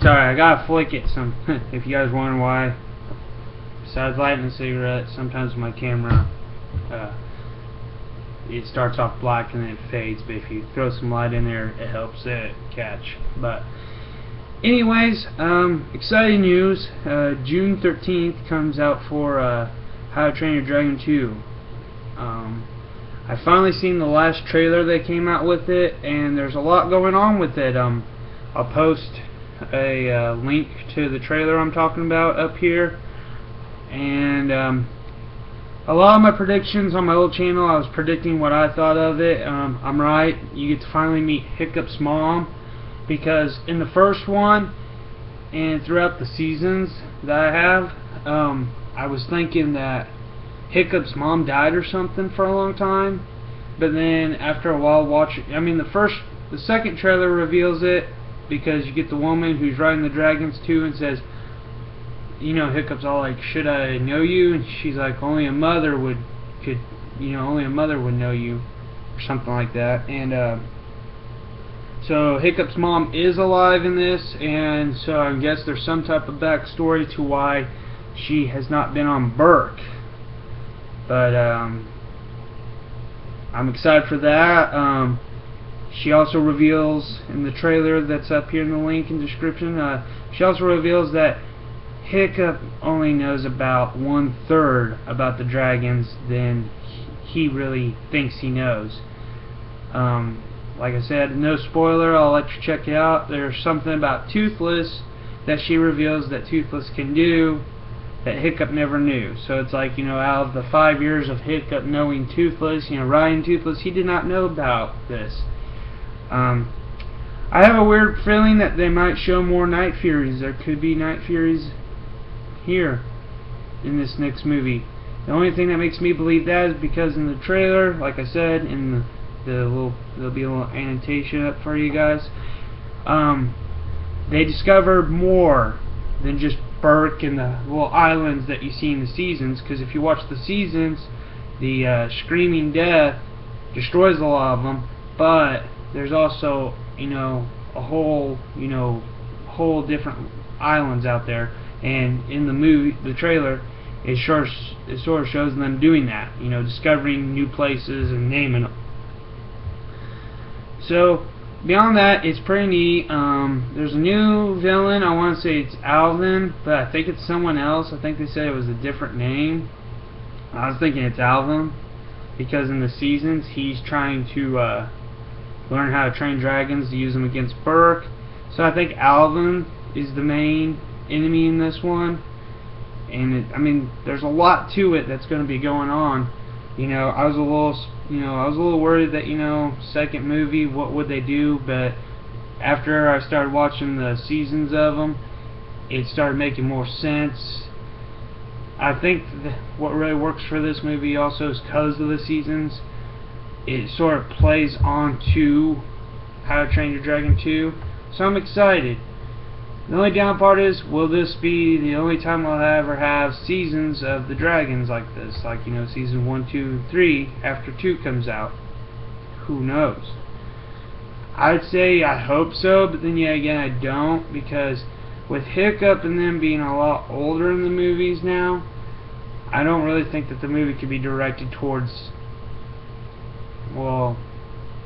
Sorry, I gotta flick it some. If you guys wonder why, besides lighting a cigarette, sometimes my camera it starts off black and then it fades. But if you throw some light in there, it helps it catch. But anyways, exciting news. June 13th comes out for How to Train Your Dragon 2. I finally seen the last trailer they came out with it, and there's a lot going on with it. I'll post a link to the trailer I'm talking about up here, and a lot of my predictions on my old channel, I was predicting what I thought of it. I'm right. You get to finally meet Hiccup's mom, because in the first one and throughout the seasons that I have, I was thinking that Hiccup's mom died or something for a long time, but then after a while the second trailer reveals it, because you get the woman who's riding the dragons too and says, you know, Hiccup's all like, should I know you? And she's like, only a mother would know you, or something like that. And so Hiccup's mom is alive in this, and so I guess there's some type of backstory to why she has not been on Berk. But I'm excited for that. She also reveals in the trailer that's up here in the link in the description, she also reveals that Hiccup only knows about 1/3 about the dragons than he really thinks he knows. Like I said, no spoiler, I'll let you check it out. There's something about Toothless that she reveals that Toothless can do that Hiccup never knew. So it's like, you know, out of the 5 years of Hiccup knowing Toothless, you know, Ryan Toothless, he did not know about this. I have a weird feeling that they might show more Night Furies. There could be Night Furies here in this next movie. The only thing that makes me believe that is because in the trailer, like I said, in there'll be a little annotation up for you guys. They discover more than just Berk and the little islands that you see in the seasons. Because if you watch the seasons, the Screaming Death destroys a lot of them, but there's also, you know, a whole different islands out there. And in the movie, the trailer, it sort of shows them doing that, you know, discovering new places and naming them. So beyond that, it's pretty neat. There's a new villain. I want to say it's Alvin, but I think it's someone else. I think they said it was a different name. I was thinking it's Alvin, because in the seasons he's trying to learn how to train dragons to use them against Berk. So I think Alvin is the main enemy in this one. And I mean, there's a lot to it that's going to be going on. You know, I was a little worried that, you know, second movie, what would they do? But after I started watching the seasons of them, it started making more sense. I think what really works for this movie also is because of the seasons. It sort of plays on to How to Train Your Dragon 2. So I'm excited. The only down part is, will this be the only time we'll ever have seasons of the dragons like this? Like, you know, season 1, 2, 3 after 2 comes out. Who knows? I'd say I hope so, but then yeah, again, I don't, because with Hiccup and them being a lot older in the movies now, I don't really think that the movie could be directed towards, well,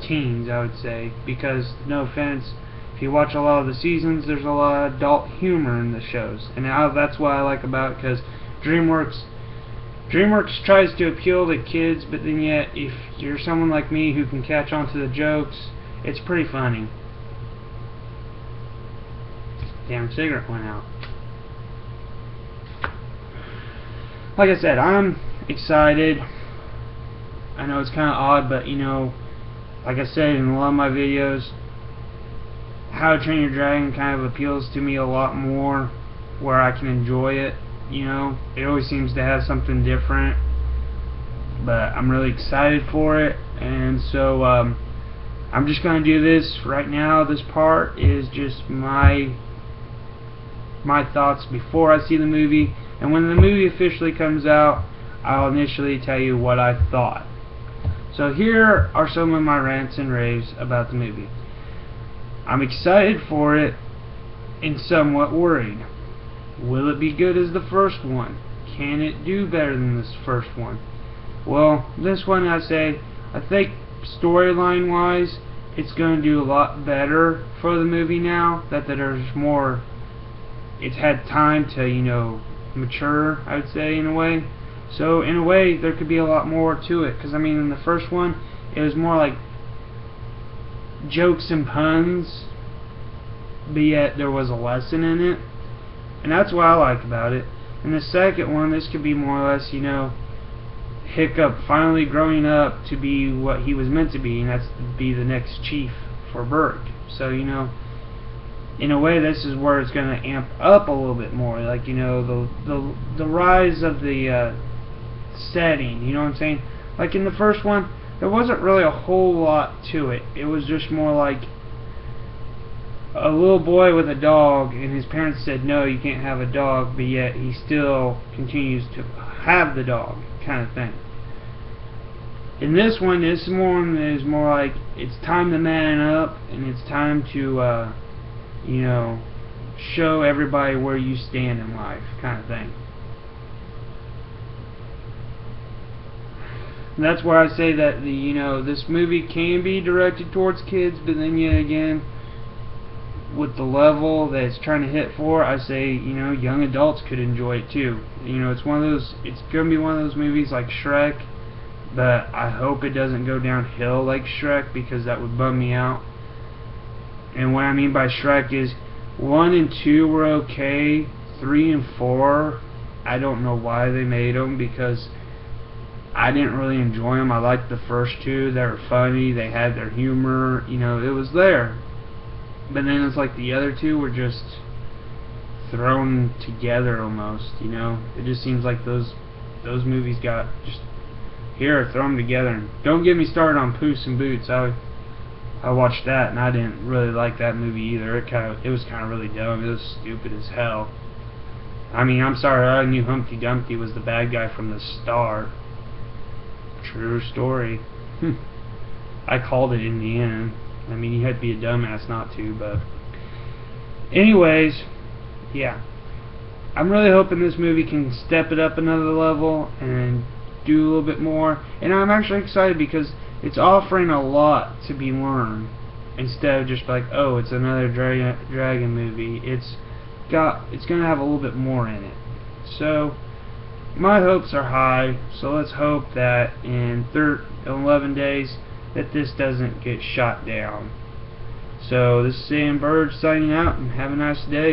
teens, I would say, because, no offense, if you watch a lot of the seasons, there's a lot of adult humor in the shows, and that's what I like about it, because DreamWorks tries to appeal to kids, but then yet, if you're someone like me who can catch on to the jokes, it's pretty funny. Damn, cigarette went out. Like I said, I'm excited. I know it's kind of odd, but, you know, like I said in a lot of my videos, How to Train Your Dragon kind of appeals to me a lot more, where I can enjoy it. You know, it always seems to have something different, but I'm really excited for it. And so I'm just going to do this right now. This part is just my thoughts before I see the movie, and when the movie officially comes out, I'll initially tell you what I thought. So here are some of my rants and raves about the movie. I'm excited for it. and somewhat worried. Will it be good as the first one? Can it do better than this first one? Well, this one I think storyline wise it's going to do a lot better for the movie now that there's more, it's had time to, mature, I would say, in a way. So in a way there could be a lot more to it, because I mean in the first one it was more like jokes and puns, but yet there was a lesson in it, and that's what I like about it. In the second one, this could be more or less, Hiccup finally growing up to be what he was meant to be, and that's to be the next chief for Burke. So, in a way, this is where it's going to amp up a little bit more, like, the rise of the setting, you know what I'm saying? Like in the first one, there wasn't really a whole lot to it. It was just more like a little boy with a dog, and his parents said, no, you can't have a dog, but yet he still continues to have the dog, kind of thing. In this one, is more like it's time to man up, and it's time to, show everybody where you stand in life, kind of thing. And that's where I say that this movie can be directed towards kids, but then yet again, with the level that it's trying to hit for, I say, young adults could enjoy it too. It's gonna be one of those movies like Shrek, but I hope it doesn't go downhill like Shrek, because that would bum me out. And what I mean by Shrek is 1 and 2 were okay, 3 and 4, I don't know why they made them, because I didn't really enjoy them. I liked the first two. They were funny, they had their humor, it was there. But then it's like the other two were just thrown together almost, It just seems like those movies got just, here, throw them together. And don't get me started on Puss in Boots. I watched that and I didn't really like that movie either. It was kind of really dumb. It was stupid as hell. I mean, I'm sorry, I knew Humpty Dumpty was the bad guy from the start. True story. I called it in the end. I mean, you had to be a dumbass not to, but anyways, yeah. I'm really hoping this movie can step it up another level and do a little bit more. And I'm actually excited because it's offering a lot to be learned, instead of just like, oh, it's another dragon movie. It's going to have a little bit more in it. So my hopes are high, so let's hope that in 11 days that this doesn't get shot down. So this is Sam Bird signing out, and have a nice day.